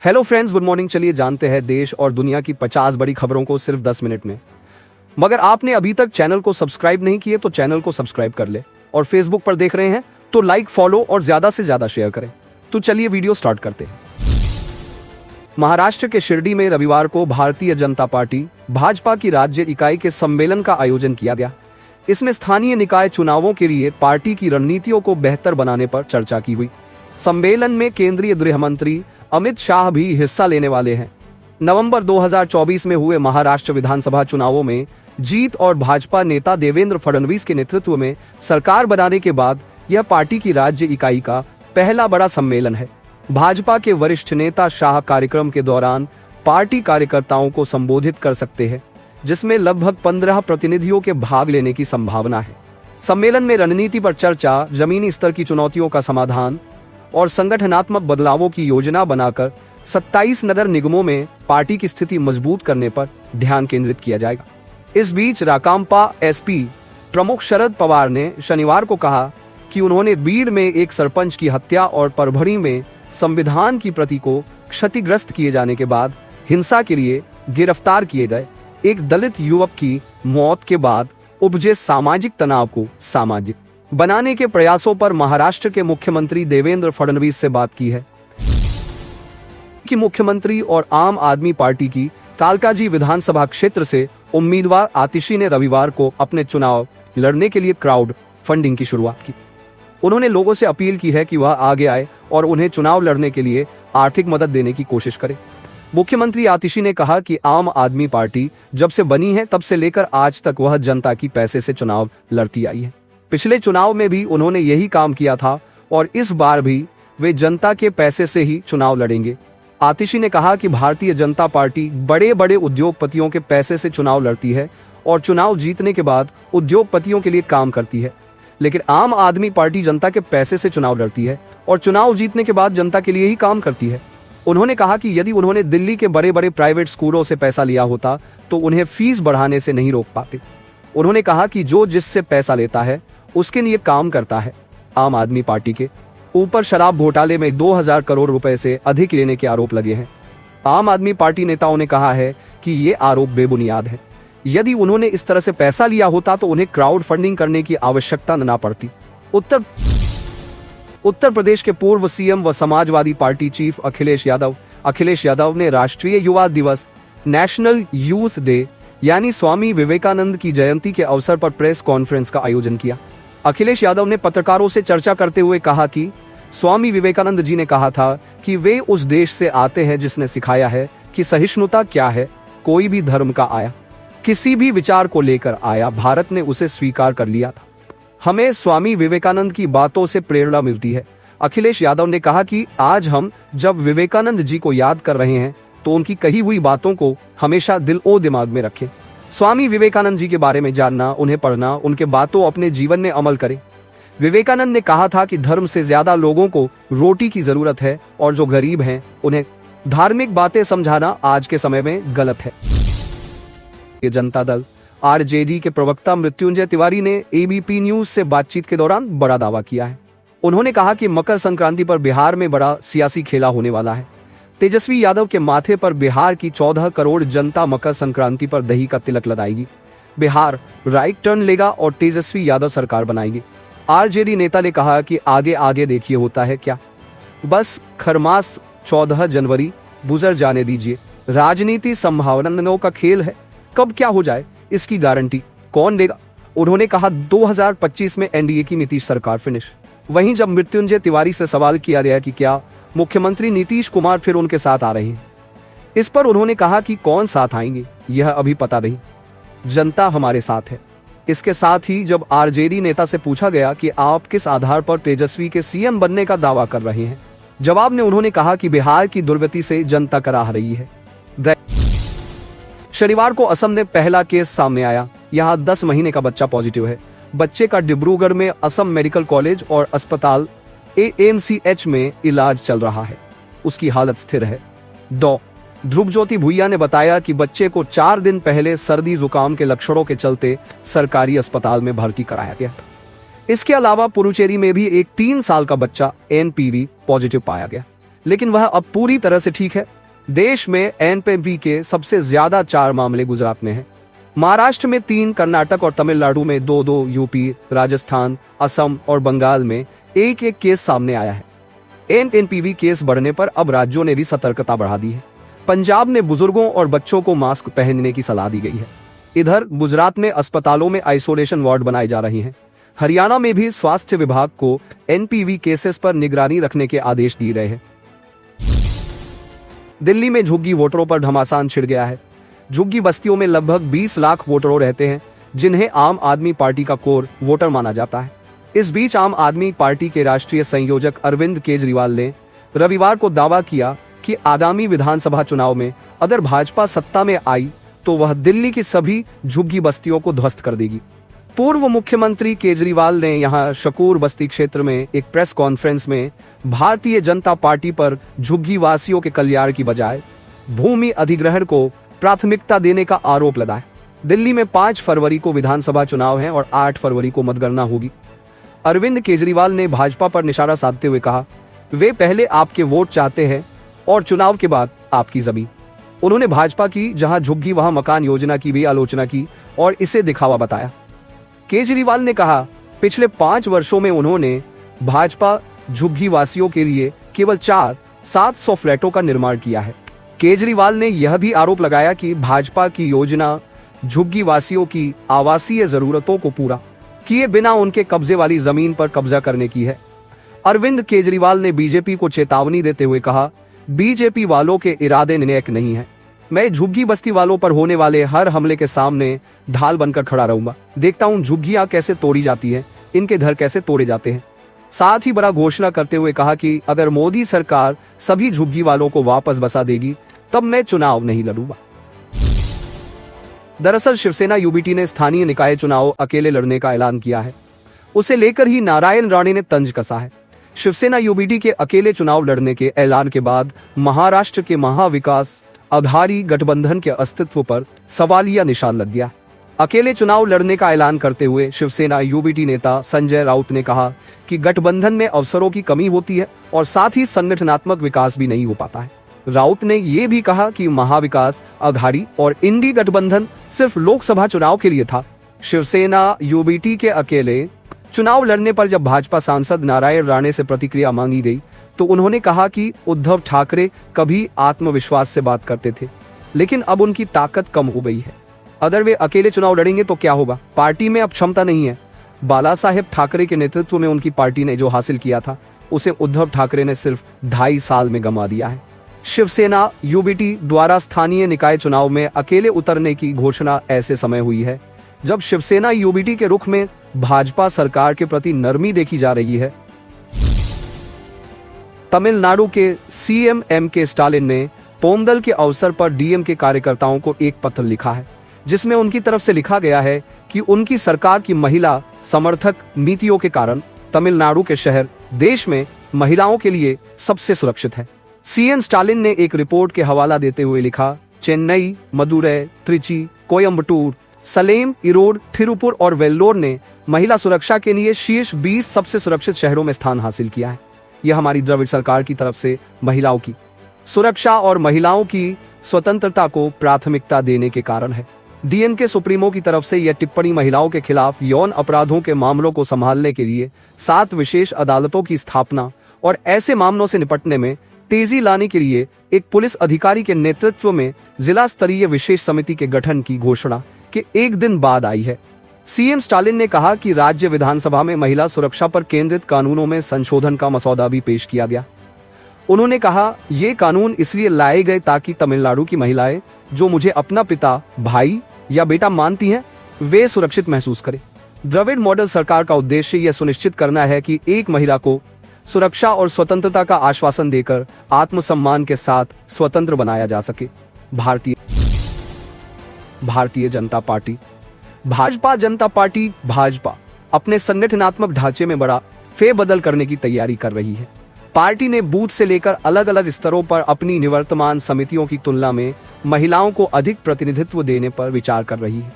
Hello friends, good morning. चलिए जानते हैं देश और दुनिया की 50 बड़ी खबरों को सिर्फ 10 मिनट में। मगर आपने अभी तक चैनल को सब्सक्राइब नहीं किए तो चैनल को सब्सक्राइब कर ले, और फेसबुक पर देख रहे हैं तो लाइक, फॉलो और ज्यादा से ज्यादा शेयर करें। तो चलिए वीडियो स्टार्ट करते हैं। महाराष्ट्र के शिरडी में रविवार को भारतीय जनता पार्टी भाजपा की राज्य इकाई के सम्मेलन का आयोजन किया गया। इसमें स्थानीय निकाय चुनावों के लिए पार्टी की रणनीतियों को बेहतर बनाने पर चर्चा की हुई। सम्मेलन में केंद्रीय गृह मंत्री अमित शाह भी हिस्सा लेने वाले हैं। नवंबर 2024 में हुए महाराष्ट्र विधानसभा चुनावों में जीत और भाजपा नेता देवेंद्र फडणवीस के नेतृत्व में सरकार बनाने के बाद यह पार्टी की राज्य इकाई का पहला बड़ा सम्मेलन है। भाजपा के वरिष्ठ नेता शाह कार्यक्रम के दौरान पार्टी कार्यकर्ताओं को संबोधित कर सकते हैं, जिसमें लगभग 15 प्रतिनिधियों के भाग लेने की संभावना है। सम्मेलन में रणनीति पर चर्चा, जमीनी स्तर की चुनौतियों का समाधान और संगठनात्मक बदलावों की योजना बनाकर 27 नगर निगमों में पार्टी की स्थिति मजबूत करने पर ध्यान केंद्रित किया जाएगा। इस बीच राकांपा एसपी प्रमुख शरद पवार ने शनिवार को कहा कि उन्होंने बीड़ में एक सरपंच की हत्या और परभणी में संविधान की प्रति को क्षतिग्रस्त किए जाने के बाद हिंसा के लिए गिरफ्तार किए गए एक दलित युवक की मौत के बाद उपजे सामाजिक तनाव को सामाजिक बनाने के प्रयासों पर महाराष्ट्र के मुख्यमंत्री देवेंद्र फडणवीस से बात की है कि मुख्यमंत्री और आम आदमी पार्टी की कालकाजी विधानसभा क्षेत्र से उम्मीदवार आतिशी ने रविवार को अपने चुनाव लड़ने के लिए क्राउड फंडिंग की शुरुआत की। उन्होंने लोगों से अपील की है कि वह आगे आए और उन्हें चुनाव लड़ने के लिए आर्थिक मदद देने की कोशिश करें। मुख्यमंत्री आतिशी ने कहा कि आम आदमी पार्टी जब से बनी है तब से लेकर आज तक वह जनता की पैसे से चुनाव लड़ती आई है। पिछले चुनाव में भी उन्होंने यही काम किया था और इस बार भी वे जनता के पैसे से ही चुनाव लड़ेंगे। आतिशी ने कहा कि भारतीय जनता पार्टी बड़े बड़े उद्योगपतियों के पैसे से चुनाव लड़ती है और चुनाव जीतने के बाद उद्योगपतियों के लिए काम करती है, लेकिन आम आदमी पार्टी जनता के पैसे से चुनाव लड़ती है और चुनाव जीतने के बाद जनता के लिए ही काम करती है। उन्होंने कहा कि यदि उन्होंने दिल्ली के बड़े बड़े प्राइवेट स्कूलों से पैसा लिया होता तो उन्हें फीस बढ़ाने से नहीं रोक पाते। उन्होंने कहा कि जो जिससे पैसा लेता है उसके लिए काम करता है। आम आदमी पार्टी के ऊपर शराब घोटाले में 2000 करोड़ रुपए से अधिक लेने के आरोप लगे हैं। आम आदमी पार्टी नेताओं ने कहा है कि ये आरोप बेबुनियाद है। यदि उन्होंने इस तरह से पैसा लिया होता तो उन्हें क्राउड फंडिंग करने की आवश्यकता न पड़ती। उत्तर प्रदेश के पूर्व सीएम व समाजवादी पार्टी चीफ अखिलेश यादव ने राष्ट्रीय युवा दिवस नेशनल यूथ डे यानी स्वामी विवेकानंद की जयंती के अवसर पर प्रेस कॉन्फ्रेंस का आयोजन किया। अखिलेश यादव ने पत्रकारों से चर्चा करते हुए कहा कि स्वामी विवेकानंद जी ने कहा था कि वे उस देश से आते हैं जिसने सिखाया है कि सहिष्णुता क्या है। कोई भी धर्म का आया, किसी भी विचार को लेकर आया, भारत ने उसे स्वीकार कर लिया था। हमें स्वामी विवेकानंद की बातों से प्रेरणा मिलती है। अखिलेश यादव ने कहा कि आज हम जब विवेकानंद जी को याद कर रहे हैं तो उनकी कही हुई बातों को हमेशा दिल ओ दिमाग में रखें। स्वामी विवेकानंद जी के बारे में जानना, उन्हें पढ़ना, उनके बातों अपने जीवन में अमल करें। विवेकानंद ने कहा था कि धर्म से ज्यादा लोगों को रोटी की जरूरत है और जो गरीब हैं उन्हें धार्मिक बातें समझाना आज के समय में गलत है। जनता दल आरजेडी के प्रवक्ता मृत्युंजय तिवारी ने एबीपी न्यूज से बातचीत के दौरान बड़ा दावा किया है। उन्होंने कहा कि मकर संक्रांति पर बिहार में बड़ा सियासी खेला होने वाला है। तेजस्वी यादव के माथे पर बिहार की 14 करोड़ जनता मकर संक्रांति पर दही का तिलक लगाएगी। बिहार राइट टर्न लेगा और तेजस्वी यादव सरकार बनाएगी। आरजेडी नेता ने कहा कि आगे आगे देखिए होता है क्या, बस खरमास 14 जनवरी गुजर जाने दीजिए। राजनीति संभावनाओं का खेल है, कब क्या हो जाए इसकी गारंटी कौन देगा। उन्होंने कहा 2025 में एनडीए की नीतीश सरकार फिनिश। वहीं जब मृत्युंजय तिवारी से सवाल किया गया कि क्या मुख्यमंत्री नीतीश कुमार फिर उनके साथ आ रहे हैं, इस पर उन्होंने कहा कि कौन साथ आएंगे यह अभी पता नहीं, जनता हमारे साथ है। इसके साथ ही जब आरजेडी नेता से पूछा गया कि आप किस आधार पर तेजस्वी के सीएम बनने का दावा कर रहे हैं, जवाब में उन्होंने कहा कि बिहार की दुर्गति से जनता कराह रही है। शनिवार को असम में पहला केस सामने आया। यहां 10 महीने का बच्चा पॉजिटिव है। बच्चे का डिब्रूगढ़ में असम मेडिकल कॉलेज और अस्पताल एएमसीएच में इलाज चल रहा है। उसकी हालत स्थिर है। डॉ ध्रुवज्योति भुइया ने बताया कि बच्चे को 4 दिन पहले सर्दी जुकाम के लक्षणों के चलते सरकारी अस्पताल में भर्ती कराया गया था। इसके अलावा पुडुचेरी में भी एक 3 साल का बच्चा एनपीवी पॉजिटिव पाया गया। लेकिन वह अब पूरी तरह से ठीक है। देश में एनपीवी के सबसे ज्यादा 4 मामले गुजरात में हैं। महाराष्ट्र में 3, कर्नाटक और तमिलनाडु में 2-2, यूपी, राजस्थान, असम और बंगाल में 1-1 केस सामने आया है। एनपीवी केस बढ़ने पर अब राज्यों ने भी सतर्कता बढ़ा दी है। पंजाब में बुजुर्गों और बच्चों को मास्क पहनने की सलाह दी गई है। इधर गुजरात में अस्पतालों में आइसोलेशन वार्ड बनाए जा रहे हैं। हरियाणा में भी स्वास्थ्य विभाग को एनपीवी केसेस पर निगरानी रखने के आदेश दिए गए हैं। दिल्ली में झुग्गी वोटरों पर घमासान छिड़ गया है। झुग्गी बस्तियों में लगभग 20 लाख वोटरों रहते हैं, जिन्हें आम आदमी पार्टी का कोर वोटर माना जाता है। इस बीच आम आदमी पार्टी के राष्ट्रीय संयोजक अरविंद केजरीवाल ने रविवार को दावा किया कि आगामी विधानसभा चुनाव में अगर भाजपा सत्ता में आई तो वह दिल्ली की सभी झुग्गी बस्तियों को ध्वस्त कर देगी। पूर्व मुख्यमंत्री केजरीवाल ने यहां शकूर बस्ती क्षेत्र में एक प्रेस कॉन्फ्रेंस में भारतीय जनता पार्टी पर झुग्गी वासियों के कल्याण की बजाय भूमि अधिग्रहण को प्राथमिकता देने का आरोप लगाया। दिल्ली में 5 फरवरी को विधानसभा चुनाव है और 8 फरवरी को मतगणना होगी। अरविंद केजरीवाल ने भाजपा पर निशाना साधते हुए कहा, वे पहले आपके वोट चाहते हैं और चुनाव के बाद आपकी जमीन। उन्होंने भाजपा की जहां झुग्गी वहां मकान योजना की भी आलोचना की और इसे दिखावा बताया। केजरीवाल ने कहा, पिछले 5 वर्षों में उन्होंने भाजपा झुग्गी वासियों के लिए केवल 700 फ्लैटों का निर्माण किया है। केजरीवाल ने यह भी आरोप लगाया कि भाजपा की योजना झुग्गी वासियों की आवासीय जरूरतों को पूरा किए बिना उनके कब्जे वाली जमीन पर कब्जा करने की है। अरविंद केजरीवाल ने बीजेपी को चेतावनी देते हुए कहा, बीजेपी वालों के इरादे नेक नहीं है। मैं झुग्गी बस्ती वालों पर होने वाले हर हमले के सामने ढाल बनकर खड़ा रहूंगा। देखता हूं झुग्गियां कैसे तोड़ी जाती हैं, इनके घर कैसे तोड़े जाते हैं। साथ ही बड़ा घोषणा करते हुए कहा कि अगर मोदी सरकार सभी झुग्गी वालों को वापस बसा देगी तब मैं चुनाव नहीं लड़ूंगा। दरअसल शिवसेना यूबीटी ने स्थानीय निकाय चुनाव अकेले लड़ने का ऐलान किया है। उसे लेकर ही नारायण राणे ने तंज कसा है। शिवसेना यूबीटी के अकेले चुनाव लड़ने के ऐलान के बाद महाराष्ट्र के महाविकास आघाड़ी गठबंधन के अस्तित्व पर सवालिया निशान लग गया। अकेले चुनाव लड़ने का ऐलान करते हुए शिवसेना यूबीटी नेता संजय राउत ने कहा कि गठबंधन में अवसरों की कमी होती है और साथ ही संगठनात्मक विकास भी नहीं हो पाता है। राउत ने यह भी कहा कि महाविकास आघाड़ी और इंडी गठबंधन सिर्फ लोकसभा चुनाव के लिए था। शिवसेना यूबीटी के अकेले चुनाव लड़ने पर जब भाजपा सांसद नारायण राणे से प्रतिक्रिया मांगी गई तो उन्होंने कहा कि उद्धव ठाकरे कभी आत्मविश्वास से बात करते थे, लेकिन अब उनकी ताकत कम हो गई है। अगर वे अकेले चुनाव लड़ेंगे तो क्या होगा? पार्टी में अब क्षमता नहीं है। बाला साहेब ठाकरे के नेतृत्व में उनकी पार्टी ने जो हासिल किया था उसे उद्धव ठाकरे ने सिर्फ 2.5 साल में गंवा दिया है। शिवसेना यूबीटी द्वारा स्थानीय निकाय चुनाव में अकेले उतरने की घोषणा ऐसे समय हुई है जब शिवसेना यूबीटी के रुख में भाजपा सरकार के प्रति नरमी देखी जा रही है। तमिलनाडु के सीएम एम.के. स्टालिन ने पोंगल के अवसर पर डीएम के कार्यकर्ताओं को एक पत्र लिखा है, जिसमें उनकी तरफ से लिखा गया है कि उनकी सरकार की महिला समर्थक नीतियों के कारण तमिलनाडु के शहर देश में महिलाओं के लिए सबसे सुरक्षित है। सीएम स्टालिन ने एक रिपोर्ट के हवाला देते हुए लिखा, चेन्नई, मदुरै, त्रिची, कोयम्बटूर, सलेम, इरोड, थिरुपुर और वेल्लोर ने महिला सुरक्षा के लिए शीर्ष 20 सबसे सुरक्षित शहरों में स्थान हासिल किया है। यह हमारी द्रविड़ सरकार की तरफ से महिलाओं की सुरक्षा और महिलाओं की स्वतंत्रता को प्राथमिकता देने के कारण है। डीएम के सुप्रीमो की तरफ से यह टिप्पणी महिलाओं के खिलाफ यौन अपराधों के मामलों को संभालने के लिए 7 विशेष अदालतों की स्थापना और ऐसे मामलों से निपटने में तेजी लाने के लिए एक पुलिस अधिकारी के नेतृत्व में जिला स्तरीय विशेष समिति के गठन की घोषणा के एक दिन बाद आई है। सीएम स्टालिन ने कहा कि राज्य विधानसभा में महिला सुरक्षा पर केंद्रित कानूनों में संशोधन का मसौदा भी पेश किया गया। उन्होंने कहा, ये कानून इसलिए लाए गए ताकि तमिलनाडु की महिलाएं जो मुझे अपना पिता, भाई या बेटा मानती हैं, वे सुरक्षित महसूस करें। द्रविड़ मॉडल सरकार का उद्देश्य यह सुनिश्चित करना है कि एक महिला को सुरक्षा और स्वतंत्रता का आश्वासन देकर आत्मसम्मान के साथ स्वतंत्र बनाया जा सके। भारतीय जनता पार्टी भाजपा जनता पार्टी भाजपा अपने संगठनात्मक ढांचे में बड़ा फेरबदल करने की तैयारी कर रही है। पार्टी ने बूथ से लेकर अलग अलग स्तरों पर अपनी निवर्तमान समितियों की तुलना में महिलाओं को अधिक प्रतिनिधित्व देने पर विचार कर रही है।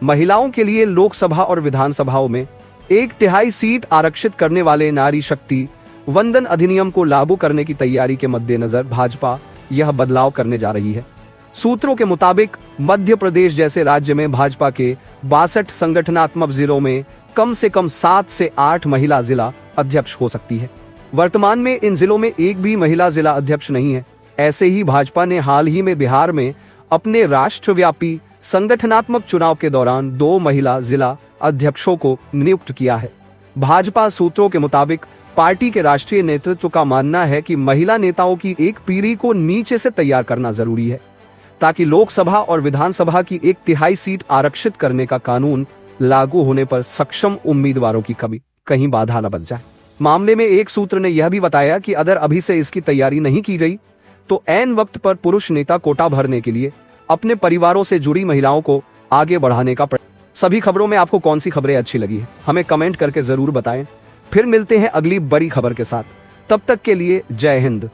महिलाओं के लिए लोकसभा और विधानसभाओं में 1/3 सीट आरक्षित करने वाले नारी शक्ति वंदन अधिनियम को लागू करने की तैयारी के मद्देनजर भाजपा यह बदलाव करने जा रही है। सूत्रों के मुताबिक मध्य प्रदेश जैसे राज्य में भाजपा के 62 संगठनात्मक जिलों में कम से कम 7 से 8 महिला जिला अध्यक्ष हो सकती है। वर्तमान में इन जिलों में एक भी महिला जिला अध्यक्ष नहीं है। ऐसे ही भाजपा ने हाल ही में बिहार में अपने राष्ट्रव्यापी संगठनात्मक चुनाव के दौरान 2 महिला जिला अध्यक्षों को नियुक्त किया है। भाजपा सूत्रों के मुताबिक पार्टी के राष्ट्रीय नेतृत्व का मानना है कि महिला नेताओं की एक पीढ़ी को नीचे से तैयार करना जरूरी है, ताकि लोकसभा और विधानसभा की 1/3 सीट आरक्षित करने का कानून लागू होने पर सक्षम उम्मीदवारों की कभी कहीं बाधा न बन जाए। मामले में एक सूत्र ने यह भी बताया कि अगर अभी से इसकी तैयारी नहीं की गई तो ऐन वक्त पर पुरुष नेता कोटा भरने के लिए अपने परिवारों से जुड़ी महिलाओं को आगे बढ़ाने का सभी खबरों में आपको कौन सी खबरें अच्छी लगी है, हमें कमेंट करके जरूर बताएं। फिर मिलते हैं अगली बड़ी खबर के साथ। तब तक के लिए जय हिंद।